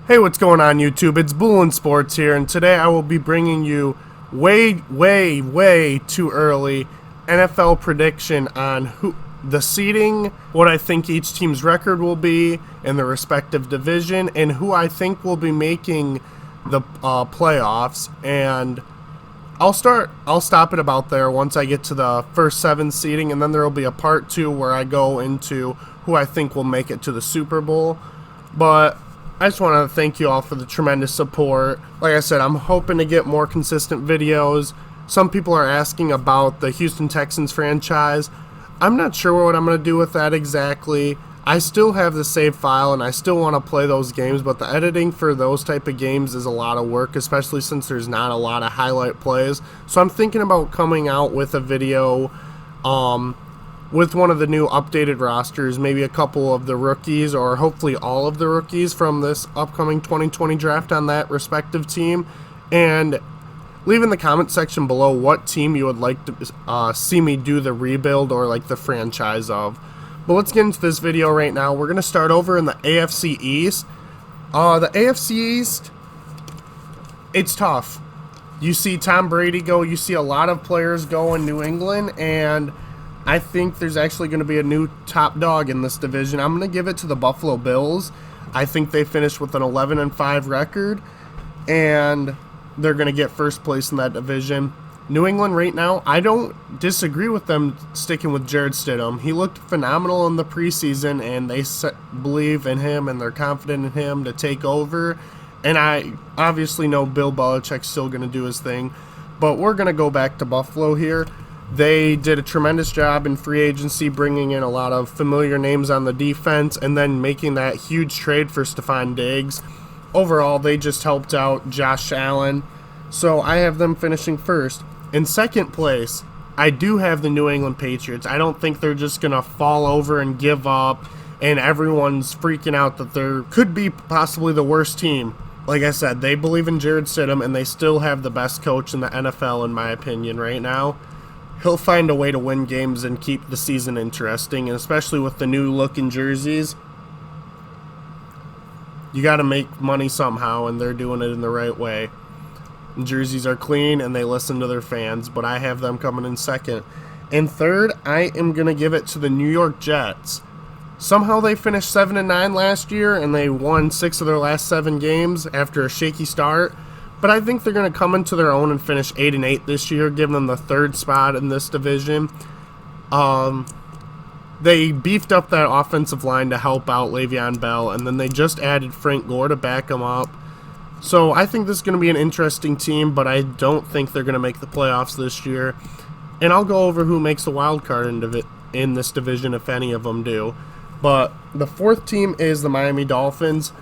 Hey, what's going on YouTube? It's BooLin Sports here, and today I will be bringing you way too early NFL prediction on the seeding, what I think each team's record will be in the respective division, and who I think will be making the playoffs. And I'll stop it about there once I get to the first 7 seeding, and then there will be a part 2 where I go into who I think will make it to the Super Bowl. But I just want to thank you all for the tremendous support. Like I said, I'm hoping to get more consistent videos. Some people are asking about the Houston Texans franchise. I'm not sure what I'm going to do with that exactly. I still have the save file and I still want to play those games, but the editing for those type of games is a lot of work, especially since there's not a lot of highlight plays. So I'm thinking about coming out with a video with one of the new updated rosters, maybe a couple of the rookies, or hopefully all of the rookies from this upcoming 2020 draft on that respective team. And leave in the comment section below what team you would like to see me do the rebuild or like the franchise of. But let's get into this video right now. We're going to start over in the AFC East. The AFC East, it's tough. You see Tom Brady go, you see a lot of players go in New England, and I think there's actually going to be a new top dog in this division. I'm going to give it to the Buffalo Bills. I think they finished with an 11-5 record, and they're going to get first place in that division. New England right now, I don't disagree with them sticking with Jarrett Stidham. He looked phenomenal in the preseason, and they believe in him, and they're confident in him to take over. And I obviously know Bill Belichick's still going to do his thing, but we're going to go back to Buffalo here. They did a tremendous job in free agency, bringing in a lot of familiar names on the defense and then making that huge trade for Stephon Diggs. Overall, they just helped out Josh Allen. So I have them finishing first. In second place, I do have the New England Patriots. I don't think they're just going to fall over and give up, and everyone's freaking out that they could be possibly the worst team. Like I said, they believe in Jarrett Stidham, and they still have the best coach in the NFL, in my opinion, right now. He'll find a way to win games and keep the season interesting, and especially with the new looking jerseys. You got to make money somehow, and they're doing it in the right way. And jerseys are clean, and they listen to their fans, but I have them coming in second. And third, I am going to give it to the New York Jets. Somehow they finished 7-9 last year, and they won 6 of their last 7 games after a shaky start. But I think they're going to come into their own and finish 8-8 this year, giving them the 3rd spot in this division. They beefed up that offensive line to help out Le'Veon Bell, and then they just added Frank Gore to back him up. So I think this is going to be an interesting team, but I don't think they're going to make the playoffs this year. And I'll go over who makes the wild card in this division, if any of them do. But the 4th team is the Miami Dolphins.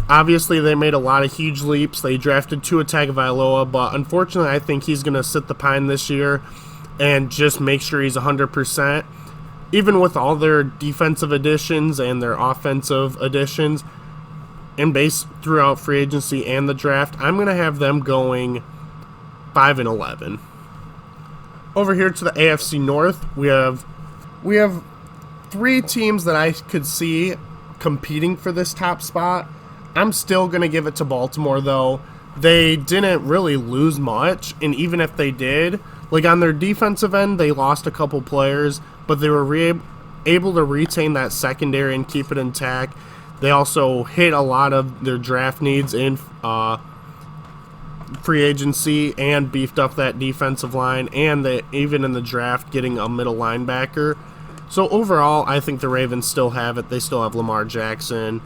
Obviously, they made a lot of huge leaps. They drafted Tua Tagovailoa, but unfortunately, I think he's going to sit the pine this year and just make sure he's 100%. Even with all their defensive additions and their offensive additions, and based throughout free agency and the draft, I'm going to have them going 5-11. Over here to the AFC North, we have 3 teams that I could see competing for this top spot. I'm still going to give it to Baltimore, though. They didn't really lose much, and even if they did, like on their defensive end, they lost a couple players, but they were able to retain that secondary and keep it intact. They also hit a lot of their draft needs in free agency and beefed up that defensive line, and even in the draft getting a middle linebacker. So overall, I think the Ravens still have it. They still have Lamar Jackson.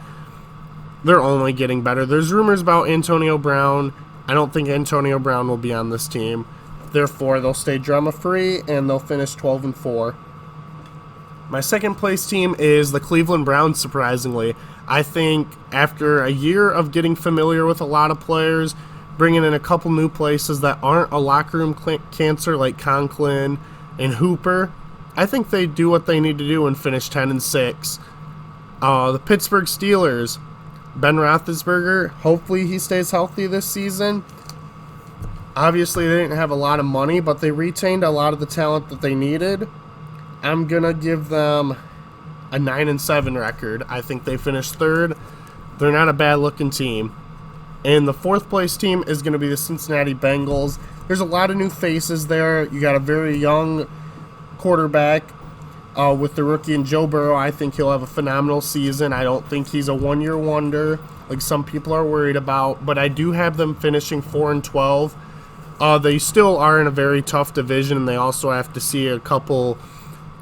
They're only getting better. There's rumors about Antonio Brown. I don't think Antonio Brown will be on this team. Therefore, they'll stay drama-free, and they'll finish 12-4. My second place team is the Cleveland Browns, surprisingly. I think after a year of getting familiar with a lot of players, bringing in a couple new places that aren't a locker room cancer like Conklin and Hooper, I think they do what they need to do and finish 10-6. The Pittsburgh Steelers, Ben Roethlisberger, hopefully he stays healthy this season. Obviously, they didn't have a lot of money, but they retained a lot of the talent that they needed. I'm going to give them a 9-7 record. I think they finished 3rd. They're not a bad-looking team. And the fourth place team is going to be the Cincinnati Bengals. There's a lot of new faces there. You got a very young quarterback with the rookie in Joe Burrow. I think he'll have a phenomenal season. I don't think he's a one-year wonder like some people are worried about. But I do have them finishing 4-12. They still are in a very tough division, and they also have to see a couple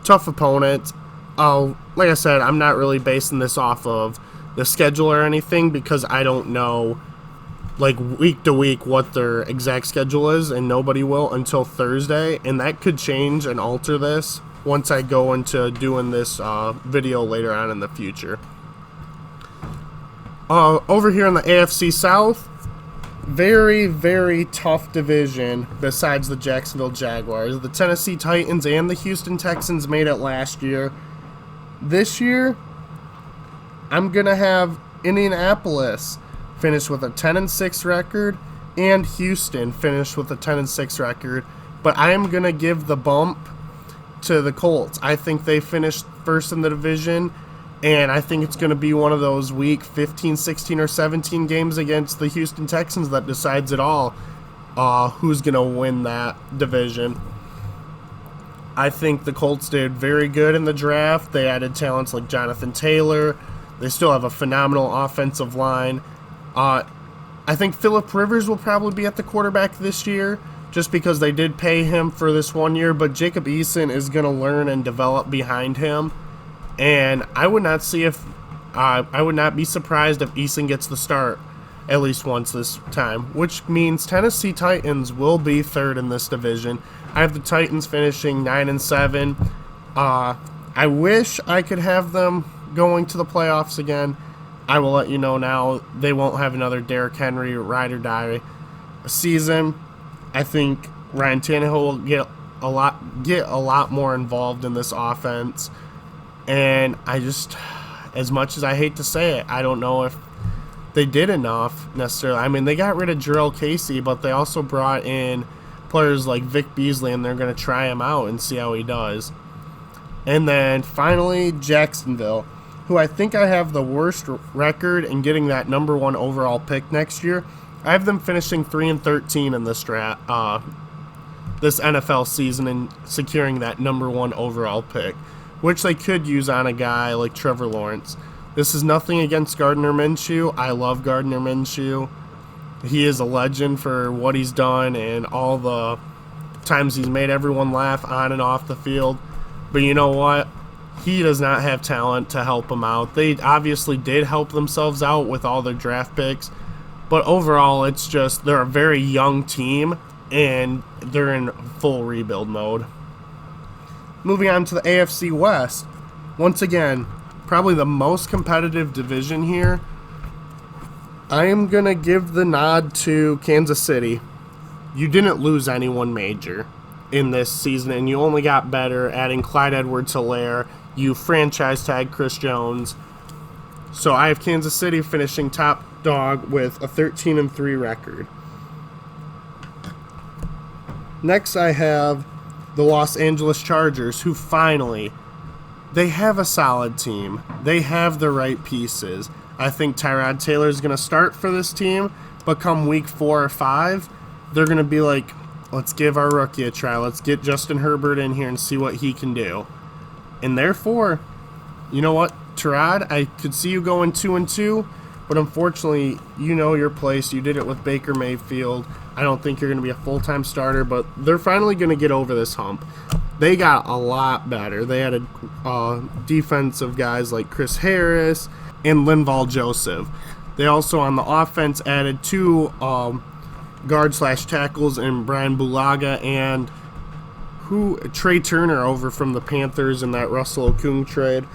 tough opponents. Like I said, I'm not really basing this off of the schedule or anything because I don't know, like, week to week what their exact schedule is, and nobody will until Thursday, and that could change and alter this once I go into doing this video later on in the future. Over here in the AFC South, very, very tough division besides the Jacksonville Jaguars. The Tennessee Titans and the Houston Texans made it last year. This year, I'm going to have Indianapolis finish with a 10-6 record and Houston finish with a 10-6 record. But I am going to give the bump to the Colts. I think they finished first in the division, and I think it's going to be one of those week 15, 16, or 17 games against the Houston Texans that decides it all, who's going to win that division. I think the Colts did very good in the draft. They added talents like Jonathan Taylor. They still have a phenomenal offensive line. I think Phillip Rivers will probably be at the quarterback this year just because they did pay him for this 1 year, but Jacob Eason is going to learn and develop behind him. And I would not be surprised if Eason gets the start at least once this time, which means Tennessee Titans will be third in this division. I have the Titans finishing 9-7. I wish I could have them going to the playoffs again. I will let you know now they won't have another Derrick Henry ride or die season. I think Ryan Tannehill will get a lot more involved in this offense. And I just, as much as I hate to say it, I don't know if they did enough necessarily. I mean, they got rid of Jarrell Casey, but they also brought in players like Vic Beasley, and they're going to try him out and see how he does. And then finally, Jacksonville, who I think I have the worst record in getting that number 1 overall pick next year. I have them finishing 3-13 in this this NFL season and securing that number 1 overall pick, which they could use on a guy like Trevor Lawrence. This is nothing against Gardner Minshew. I love Gardner Minshew. He is a legend for what he's done and all the times he's made everyone laugh on and off the field. But you know what? He does not have talent to help him out. They obviously did help themselves out with all their draft picks. But overall, it's just they're a very young team, and they're in full rebuild mode. Moving on to the AFC West. Once again, probably the most competitive division here. I am going to give the nod to Kansas City. You didn't lose anyone major in this season, and you only got better adding Clyde Edwards-Helaire. You franchise tag Chris Jones. So I have Kansas City finishing top dog with a 13-3 record. Next I have the Los Angeles Chargers, who finally, they have a solid team. They have the right pieces. I think Tyrod Taylor is going to start for this team, but come week 4 or 5, they're going to be like, let's give our rookie a try. Let's get Justin Herbert in here and see what he can do. And therefore, you know what, Tyrod, I could see you going 2-2, but unfortunately, you know your place. You did it with Baker Mayfield. I don't think you're going to be a full-time starter, but they're finally going to get over this hump. They got a lot better. They added defensive guys like Chris Harris and Linval Joseph. They also, on the offense, added 2 guard/tackles in Brian Bulaga and Trey Turner over from the Panthers in that Russell Okung trade.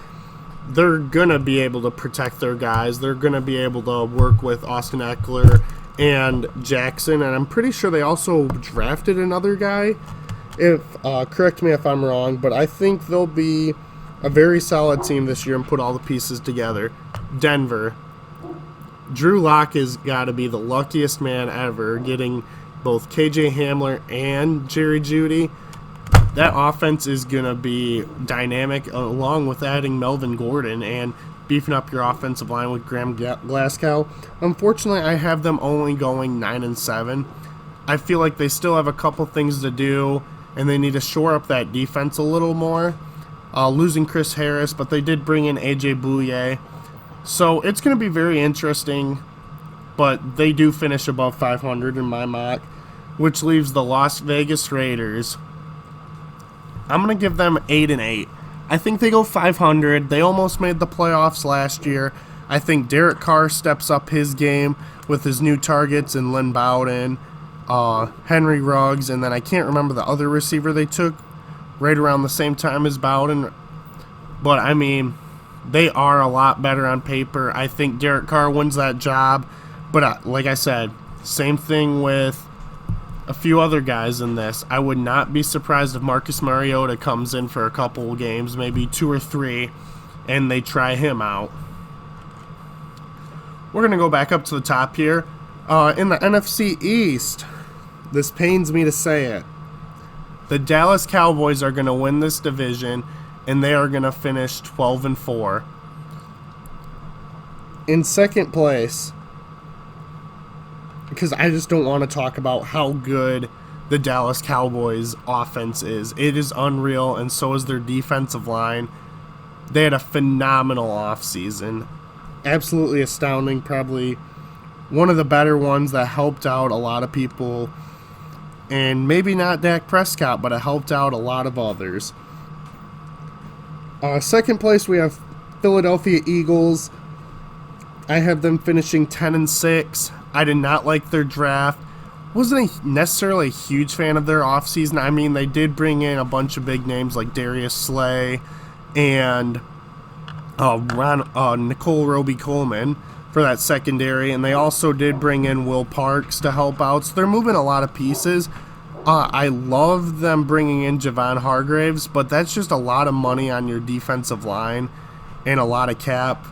They're going to be able to protect their guys. They're going to be able to work with Austin Eckler and Jackson, and I'm pretty sure they also drafted another guy. Correct me if I'm wrong, but I think they'll be a very solid team this year and put all the pieces together. Denver. Drew Lock has got to be the luckiest man ever, getting both KJ Hamler and Jerry Jeudy. That offense is going to be dynamic, along with adding Melvin Gordon and beefing up your offensive line with Graham Glasgow. Unfortunately, I have them only going 9-7. I feel like they still have a couple things to do, and they need to shore up that defense a little more. Losing Chris Harris, but they did bring in A.J. Bouye. So it's going to be very interesting, but they do finish above 500 in my mock, which leaves the Las Vegas Raiders. I'm going to give them 8-8. I think they go 500. They almost made the playoffs last year. I think Derek Carr steps up his game with his new targets and Lynn Bowden, Henry Ruggs, and then I can't remember the other receiver they took right around the same time as Bowden. But, I mean, they are a lot better on paper. I think Derek Carr wins that job. But, like I said, same thing with a few other guys in this. I would not be surprised if Marcus Mariota comes in for a couple games, maybe 2 or 3, and they try him out. We're going to go back up to the top here. In the NFC East, this pains me to say it, the Dallas Cowboys are going to win this division, and they are going to finish 12-4. In second place, because I just don't want to talk about how good the Dallas Cowboys offense is. It is unreal, and so is their defensive line. They had a phenomenal offseason. Absolutely astounding. Probably one of the better ones that helped out a lot of people. And maybe not Dak Prescott, but it helped out a lot of others. Second place, we have Philadelphia Eagles. I have them finishing 10-6. I did not like their draft. Wasn't necessarily a huge fan of their offseason. I mean, they did bring in a bunch of big names like Darius Slay and Nicole Roby-Coleman for that secondary, and they also did bring in Will Parks to help out. So they're moving a lot of pieces. I love them bringing in Javon Hargraves, but that's just a lot of money on your defensive line and a lot of cap.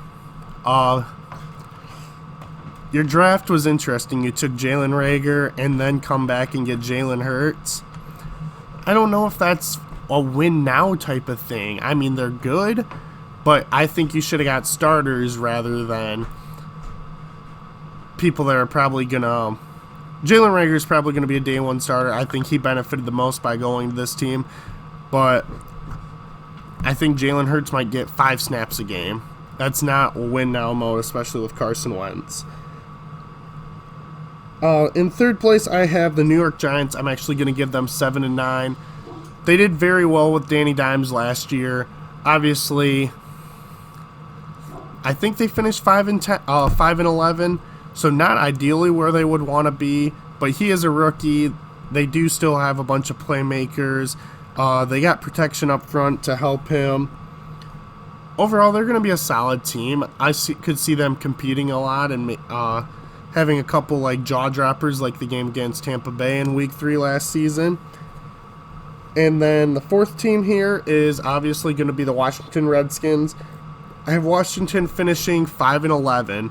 Your draft was interesting. You took Jalen Reagor and then come back and get Jalen Hurts. I don't know if that's a win now type of thing. I mean, they're good, but I think you should have got starters rather than people that are probably going to... Jalen Reagor is probably going to be a day one starter. I think he benefited the most by going to this team, but I think Jalen Hurts might get 5 snaps a game. That's not win now mode, especially with Carson Wentz. In third place, I have the New York Giants. I'm actually going to give them 7-9. They did very well with Danny Dimes last year. Obviously, I think they finished 5-11, so not ideally where they would want to be. But he is a rookie. They do still have a bunch of playmakers. They got protection up front to help him. Overall, they're going to be a solid team. I could see them competing a lot and having a couple like jaw droppers like the game against Tampa Bay in Week 3 last season. And then the fourth team here is obviously going to be the Washington Redskins. I have Washington finishing 5-11.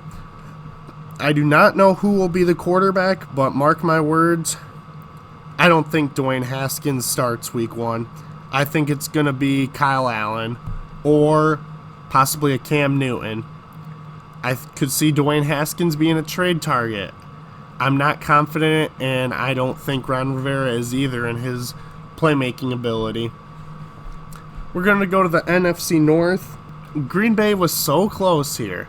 I do not know who will be the quarterback, but mark my words, I don't think Dwayne Haskins starts Week 1. I think it's going to be Kyle Allen or possibly a Cam Newton. I could see Dwayne Haskins being a trade target. I'm not confident, and I don't think Ron Rivera is either in his playmaking ability. We're going to go to the NFC North. Green Bay was so close here.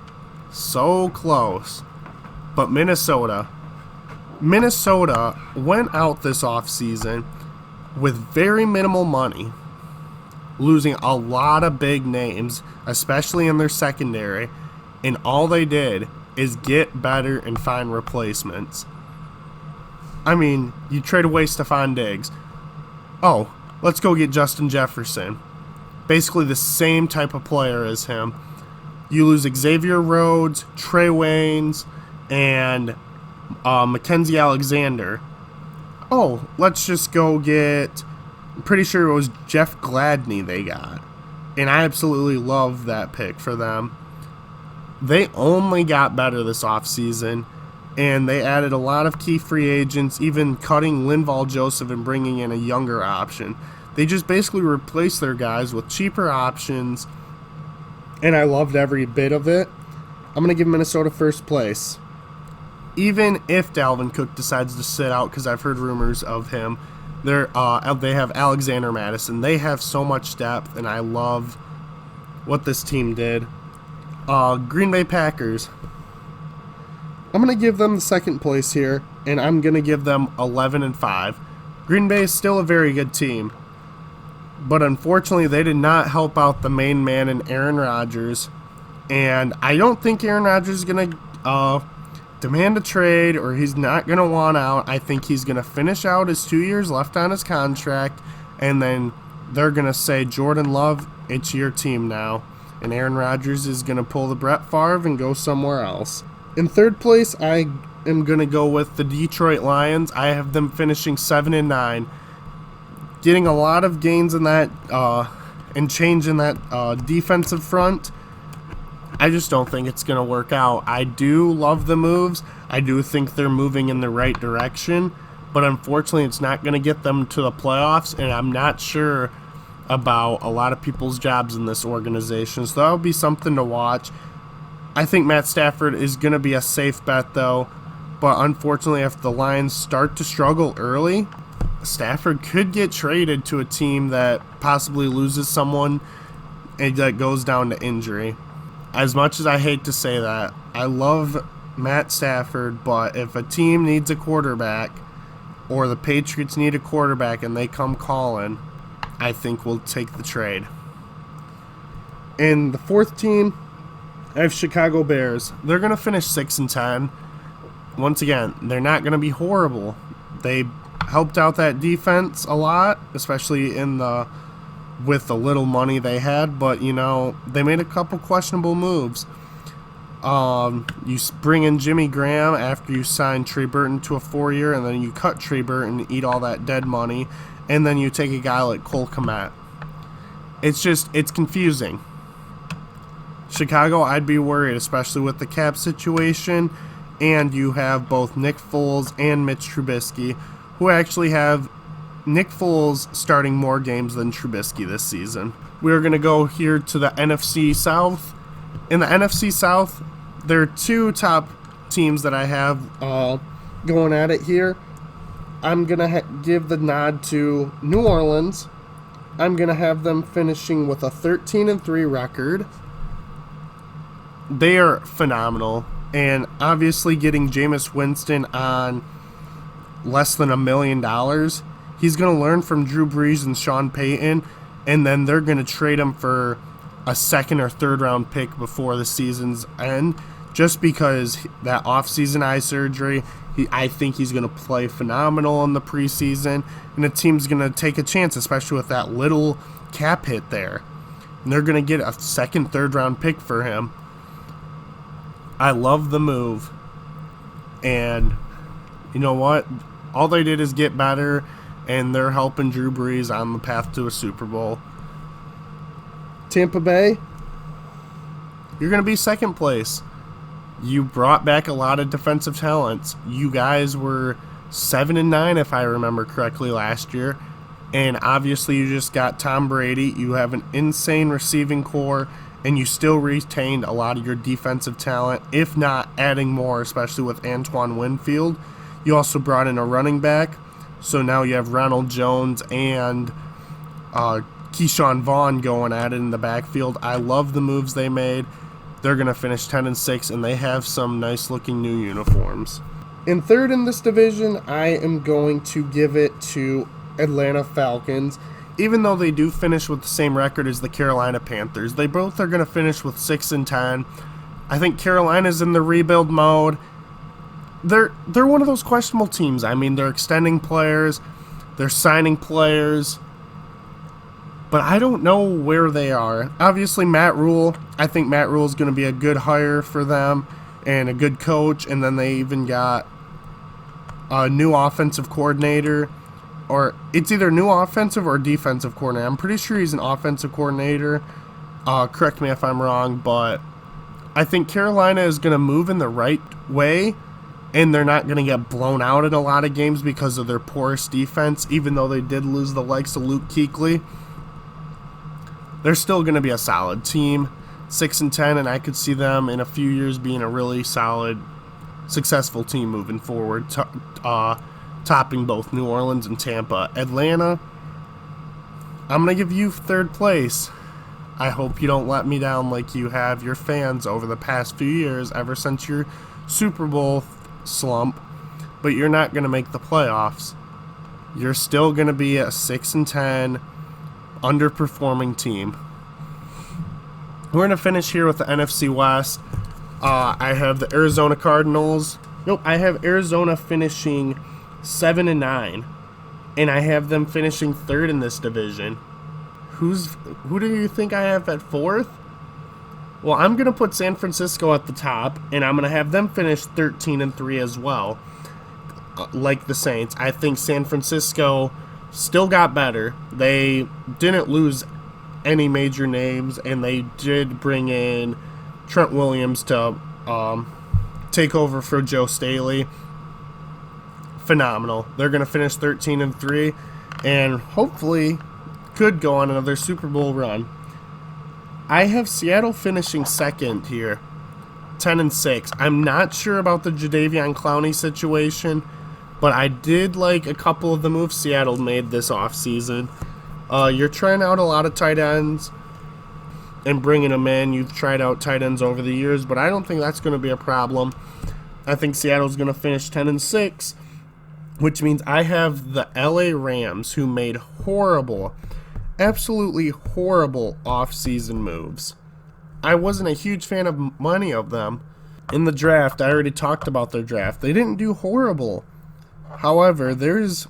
So close. But Minnesota went out this offseason with very minimal money, losing a lot of big names, especially in their secondary, and all they did is get better and find replacements. I mean, you trade away Stephon Diggs. Oh, let's go get Justin Jefferson. Basically the same type of player as him. You lose Xavier Rhodes, Trey Waynes, and Mackenzie Alexander. Oh, let's just go get... I'm pretty sure it was Jeff Gladney they got. And I absolutely love that pick for them. They only got better this offseason, and they added a lot of key free agents, even cutting Linval Joseph and bringing in a younger option. They just basically replaced their guys with cheaper options, and I loved every bit of it. I'm going to give Minnesota first place. Even if Dalvin Cook decides to sit out, because I've heard rumors of him, they have Alexander Madison. They have so much depth, and I love what this team did. Green Bay Packers. I'm going to give them the second place here, and I'm going to give them 11-5. Green Bay is still a very good team, but unfortunately they did not help out the main man in Aaron Rodgers, and I don't think Aaron Rodgers is going to demand a trade, or he's not going to want out. I think he's going to finish out his 2 years left on his contract, and then they're going to say, Jordan Love, it's your team now. And Aaron Rodgers is going to pull the Brett Favre and go somewhere else. In third place, I am going to go with the Detroit Lions. I have them finishing 7-9, getting a lot of gains in that and change in that defensive front. I just don't think it's going to work out. I do love the moves. I do think they're moving in the right direction, but unfortunately it's not going to get them to the playoffs, and I'm not sure about a lot of people's jobs in this organization, so that'll be something to watch. I think Matt Stafford is going to be a safe bet, though, but unfortunately if the Lions start to struggle early, Stafford could get traded to a team that possibly loses someone and that goes down to injury. As much as I hate to say that, I love Matt Stafford, but if a team needs a quarterback, or the Patriots need a quarterback and they come calling, I think we'll take the trade. In the fourth team, I have Chicago Bears. They're going to finish 6-10. Once again, they're not going to be horrible. They helped out that defense a lot, especially with the little money they had, but they made a couple questionable moves. You bring in Jimmy Graham after you sign Trey Burton to a 4-year, and then you cut Trey Burton, eat all that dead money, and then you take a guy like Cole Kmet. It's confusing. Chicago, I'd be worried, especially with the cap situation, and you have both Nick Foles and Mitch Trubisky, who actually have Nick Foles starting more games than Trubisky this season. We're going to go here to the NFC South. In the NFC South, there are two top teams that I have going at it here. I'm going to give the nod to New Orleans. I'm going to have them finishing with a 13-3 record. They are phenomenal. And obviously getting Jameis Winston on less than $1 million, he's going to learn from Drew Brees and Sean Payton, and then they're going to trade him for a second or third round pick before the season's end, just because that offseason eye surgery. I think he's going to play phenomenal in the preseason, and the team's going to take a chance, especially with that little cap hit there. And they're going to get a second, third round pick for him. I love the move. And you know what? All they did is get better, and they're helping Drew Brees on the path to a Super Bowl. Tampa Bay, you're going to be second place. You brought back a lot of defensive talents. You guys were 7-9, if I remember correctly, last year. And obviously you just got Tom Brady. You have an insane receiving core, and you still retained a lot of your defensive talent, if not adding more, especially with Antoine Winfield. You also brought in a running back. So now you have Ronald Jones and Keyshawn Vaughn going at it in the backfield. I love the moves they made. They're going to finish 10-6, and they have some nice-looking new uniforms. In third in this division, I am going to give it to Atlanta Falcons. Even though they do finish with the same record as the Carolina Panthers, they both are going to finish with 6-10. I think Carolina's in the rebuild mode. They're one of those questionable teams. I mean, they're extending players, they're signing players, but I don't know where they are. Obviously, Matt Rule, I think Matt Rule is going to be a good hire for them and a good coach, and then they even got a new offensive coordinator, or it's either new offensive or defensive coordinator. I'm pretty sure he's an offensive coordinator. Correct me if I'm wrong, but I think Carolina is going to move in the right way, and they're not going to get blown out in a lot of games because of their porous defense, even though they did lose the likes of Luke Kuechly. They're still going to be a solid team. 6-10, and I could see them in a few years being a really solid, successful team moving forward, topping both New Orleans and Tampa. Atlanta, I'm going to give you third place. I hope you don't let me down like you have your fans over the past few years, ever since your Super Bowl slump, but you're not going to make the playoffs. You're still going to be a 6-10 underperforming team. We're going to finish here with the NFC West. I have the Arizona Cardinals. Nope, I have Arizona finishing 7-9, and I have them finishing third in this division. Who do you think I have at fourth? Well, I'm going to put San Francisco at the top, and I'm going to have them finish 13-3 as well. Like the Saints, I think San Francisco still got better. They didn't lose any major names, and they did bring in Trent Williams to take over for Joe Staley. Phenomenal. They're going to finish 13-3, and hopefully could go on another Super Bowl run. I have Seattle finishing second here, 10-6. I'm not sure about the Jadeveon Clowney situation, but I did like a couple of the moves Seattle made this offseason. You're trying out a lot of tight ends and bringing them in. You've tried out tight ends over the years, but I don't think that's going to be a problem. I think Seattle's going to finish 10-6, which means I have the LA Rams, who made horrible, absolutely horrible offseason moves. I wasn't a huge fan of many of them. In the draft, I already talked about their draft. They didn't do horrible. However, there's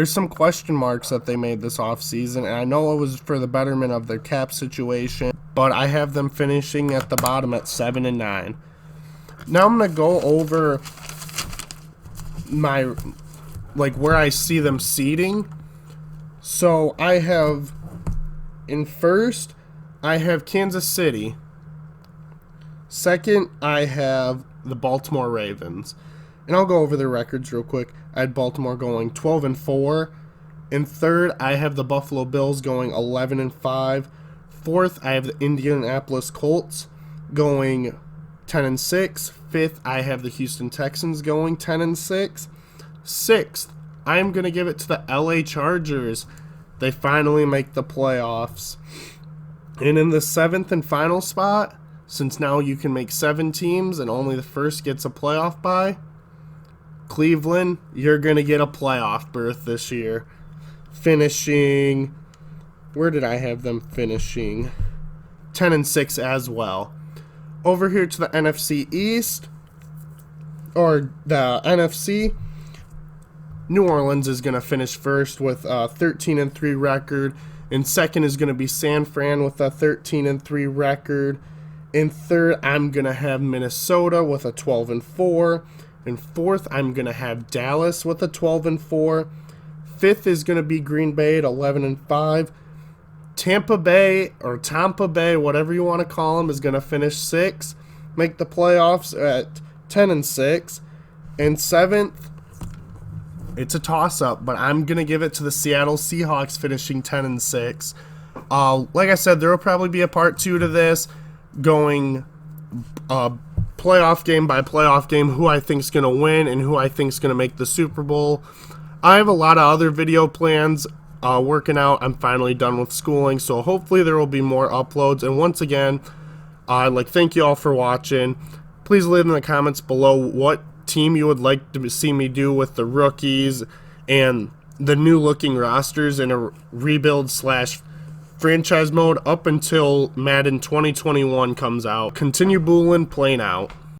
some question marks that they made this offseason, and I know it was for the betterment of their cap situation, but I have them finishing at the bottom at 7-9. Now I'm going to go over my, where I see them seeding. So I have, in first, I have Kansas City. Second, I have the Baltimore Ravens. And I'll go over their records real quick. I had Baltimore going 12-4. In third, I have the Buffalo Bills going 11-5. Fourth, I have the Indianapolis Colts going 10-6. Fifth, I have the Houston Texans going 10-6. Sixth, I'm going to give it to the LA Chargers. They finally make the playoffs. And in the seventh and final spot, since now you can make 7 teams and only the first gets a playoff bye, Cleveland, you're going to get a playoff berth this year. Finishing, where did I have them finishing? 10-6 as well. Over here to the NFC East, or the NFC, New Orleans is going to finish first with a 13-3 record. And second is going to be San Fran with a 13-3 record. In third, I'm going to have Minnesota with a 12-4. In fourth, I'm going to have Dallas with a 12-4. Fifth is going to be Green Bay at 11-5. Tampa Bay, whatever you want to call them, is going to finish sixth, make the playoffs at 10-6. And seventh, it's a toss-up, but I'm going to give it to the Seattle Seahawks finishing 10-6. Like I said, there will probably be a part 2 to this, going playoff game by playoff game, who I think is going to win and who I think is going to make the Super Bowl. I have a lot of other video plans working out. I'm finally done with schooling, so hopefully there will be more uploads. And once again, thank you all for watching. Please leave in the comments below what team you would like to see me do with the rookies and the new looking rosters in a rebuild / franchise mode up until Madden 2021 comes out. Continue BooLin, playing out.